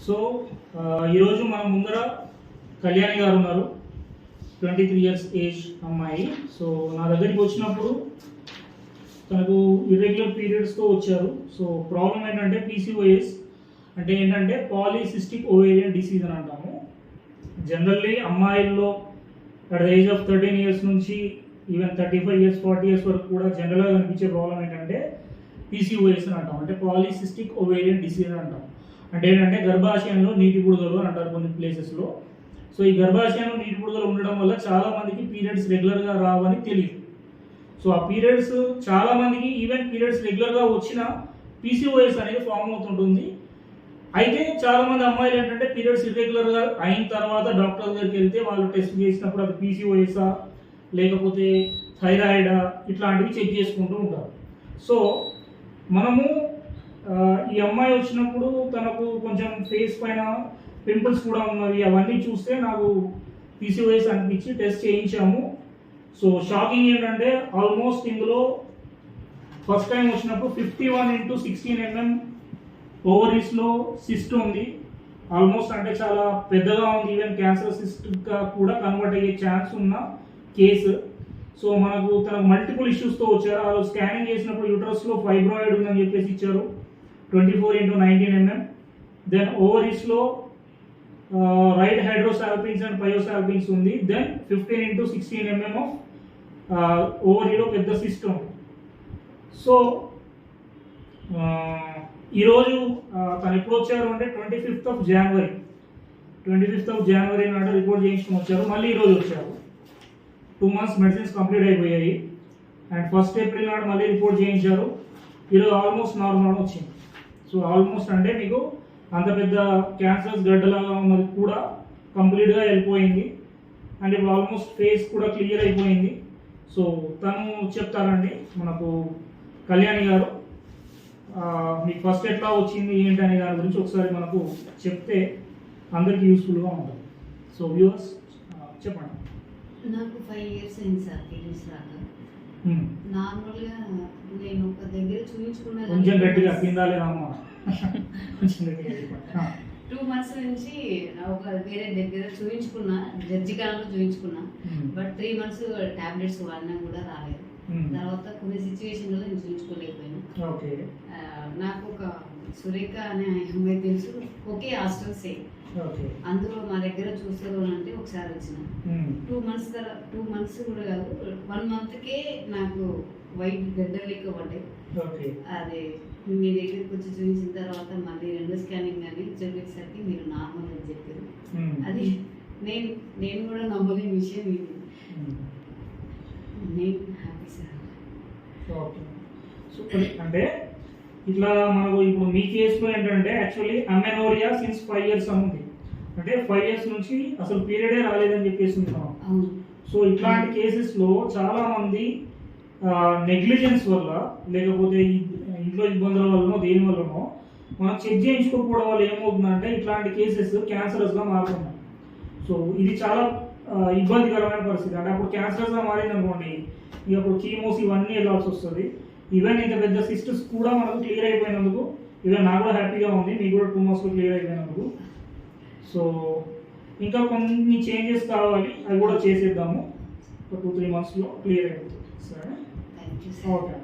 So ఈరోజు మన ముందర కళ్యాణి గారు ఉన్నారు. 23 ఇయర్స్ ఏజ్ అమ్మాయి. సో నా దగ్గరికి వచ్చినప్పుడు తనకు ఇర్రెగ్యులర్ పీరియడ్స్తో వచ్చారు. సో ప్రాబ్లం ఏంటంటే పీసీఓఎస్ అంటే ఏంటంటే పాలీసిస్టిక్ ఓవేరియన్ డిసీజ్ అని అంటాము. జనరల్లీ అమ్మాయిల్లో at the age of 13 years నుంచి ఈవెన్ 35 ఇయర్స్ 40 ఇయర్స్ వరకు కూడా జనరల్గా కనిపించే ప్రాబ్లం ఏంటంటే పీసీఓఎస్ అని అంటాం. అంటే పాలీసిస్టిక్ ఓవేరియన్ డిసీజ్ అని అంటాం. అంటే ఏంటంటే గర్భాశయంలో నీటి బుడగలు అని అంటారు కొన్ని ప్లేసెస్లో. సో ఈ గర్భాశయంలో నీటి బుడగలు ఉండడం వల్ల చాలామందికి పీరియడ్స్ రెగ్యులర్గా రావని తెలియదు. సో ఆ పీరియడ్స్ చాలామందికి ఈవెన్ పీరియడ్స్ రెగ్యులర్గా వచ్చిన పీసీఓఎస్ అనేది ఫామ్ అవుతుంటుంది. అయితే చాలామంది అమ్మాయిలు ఏంటంటే పీరియడ్స్ ఇర్రెగ్యులర్గా అయిన తర్వాత డాక్టర్ దగ్గరికి వెళ్తే వాళ్ళు టెస్ట్ చేసినప్పుడు అది పీసీఓఎసా లేకపోతే థైరాయిడా ఇట్లాంటివి చెక్ చేసుకుంటూ ఉంటారు. సో మనము ఈ అమ్మాయి వచ్చినప్పుడు తనకు కొంచెం ఫేస్ పైన పింపుల్స్ కూడా ఉన్నవి. అవన్నీ చూస్తే నాకు పీసీఓఎస్ అనిపించి టెస్ట్ చేయించాము. సో షాకింగ్ ఏంటంటే ఆల్మోస్ట్ ఇందులో ఫస్ట్ టైం వచ్చినప్పుడు 51x16 mm ఓవరీస్లో సిస్ట్ ఉంది. ఆల్మోస్ట్ అంటే చాలా పెద్దగా ఉంది. ఈవెన్ క్యాన్సర్ సిస్ట్గా కూడా కన్వర్ట్ అయ్యే ఛాన్స్ ఉన్న కేసు. సో మనకు తనకు మల్టిపుల్ ఇష్యూస్తో వచ్చారు. ఆ స్కానింగ్ చేసినప్పుడు యూట్రస్లో ఫైబ్రాయిడ్ ఉందని చెప్పేసి ఇచ్చారు 24x19 mm. దెన్ ఓవరీస్లో రైట్ హైడ్రోసాల్పిన్స్ అండ్ పయోసాల్పిన్స్ ఉంది. దెన్ 15x16 mm ఆఫ్ ఓవరీలో పెద్ద సిస్ట్ ఉంది. సో ఈరోజు తను ఎప్పుడు వచ్చారు అంటే 25th జనవరి నాడు రిపోర్ట్ చేయించుకుని వచ్చారు. మళ్ళీ ఈరోజు వచ్చారు. 2 months మెడిసిన్స్ కంప్లీట్ అయిపోయాయి. అండ్ 1st April నాడు మళ్ళీ రిపోర్ట్ చేయించారు. ఈరోజు ఆల్మోస్ట్ నార్మల్ వచ్చింది. సో ఆల్మోస్ట్ అంటే మీకు అంత పెద్ద క్యాన్సర్స్ గడ్డలాగా ఉన్నది కూడా కంప్లీట్గా వెళ్ళిపోయింది. అండ్ ఇప్పుడు ఆల్మోస్ట్ ఫేస్ కూడా క్లియర్ అయిపోయింది. సో తను చెప్తారండి మనకు కళ్యాణి గారు మీకు ఫస్ట్ ఎట్లా వచ్చింది ఏంటి అనే దాని గురించి ఒకసారి మనకు చెప్తే అందరికి యూస్ఫుల్గా ఉంటుంది. సో వ్యూవర్స్ చెప్పండి. నాకు 5 years అయింది సార్ పీరియడ్స్ రాక. నార్మల్గా నేను ఒక దగ్గర చూపించుకున్నాను. కొంచెం గట్టిగా కిందాలే అమ్మా. 2 months నుంచి ఒక వేరే దగ్గర చూపించుకున్నా, జడ్జికాలంలో చూపించుకున్నా. బట్ 3 months టాబ్లెట్స్ వాడినా కూడా రాలేదు. తర్వాత కొన్ని సిచ్యువేషన్లో నేను చూపించుకోలేకపోయినా. నాకు ఒక సురేఖ అనే అమ్మాయి తెలుసు. ఒకే హాస్టల్ సేమ్. అందులో మా దగ్గర చూస్తారు అంటే ఒకసారి వచ్చిన 2 months కూడా కాదు, 1 monthకే నాకు వైట్ గడ్డలు లెక్క పడ్డాయి. అదే మీ దగ్గరికి వచ్చి చూపించిన తర్వాత మళ్ళీ 2 స్కానింగ్ అని చూపించేసరికి మీరు నార్మల్ అని చెప్పారు. అది నేను కూడా నమ్మలేని విషయం ఇది. నేను హ్యాపీ సార్. అంటే ఇట్లా మనకు ఇప్పుడు మీ కేసులో ఏంటంటే యాక్చువల్లీ అమెనోరియా సిన్స్ 5 years అని ఉంది. అంటే 5 years నుంచి అసలు పీరియడే రాలేదని చెప్పేసి ఉన్నాం. సో ఇట్లాంటి కేసెస్లో చాలా మంది నెగ్లిజెన్స్ వల్ల లేకపోతే ఇంట్లో ఇబ్బందుల వల్లనో దేని వల్లనో మనం చెక్ చేయించుకోకపోవడం వల్ల ఏమవుతుందంటే ఇట్లాంటి కేసెస్ క్యాన్సరస్గా మారుతున్నాయి. సో ఇది చాలా ఇబ్బందికరమైన పరిస్థితి. అంటే అప్పుడు క్యాన్సరస్గా మారింది అనుకోండి, ఇక అప్పుడు కీమోస్ ఇవన్నీ వెళ్ళాల్సి వస్తుంది. ఈవెన్ ఇంత పెద్ద సిస్టర్స్ కూడా మనకు క్లియర్ అయిపోయినందుకు ఈవెన్ నాకు కూడా హ్యాపీగా ఉంది. మీకు కూడా 2 monthsలో క్లియర్ అయిపోయినందుకు. సో ఇంకా కొన్ని చేంజెస్ కావాలి, అవి కూడా చేసేద్దాము. ఒక 2-3 monthsలో క్లియర్ అయిపోతుంది. సరే, ఓకే.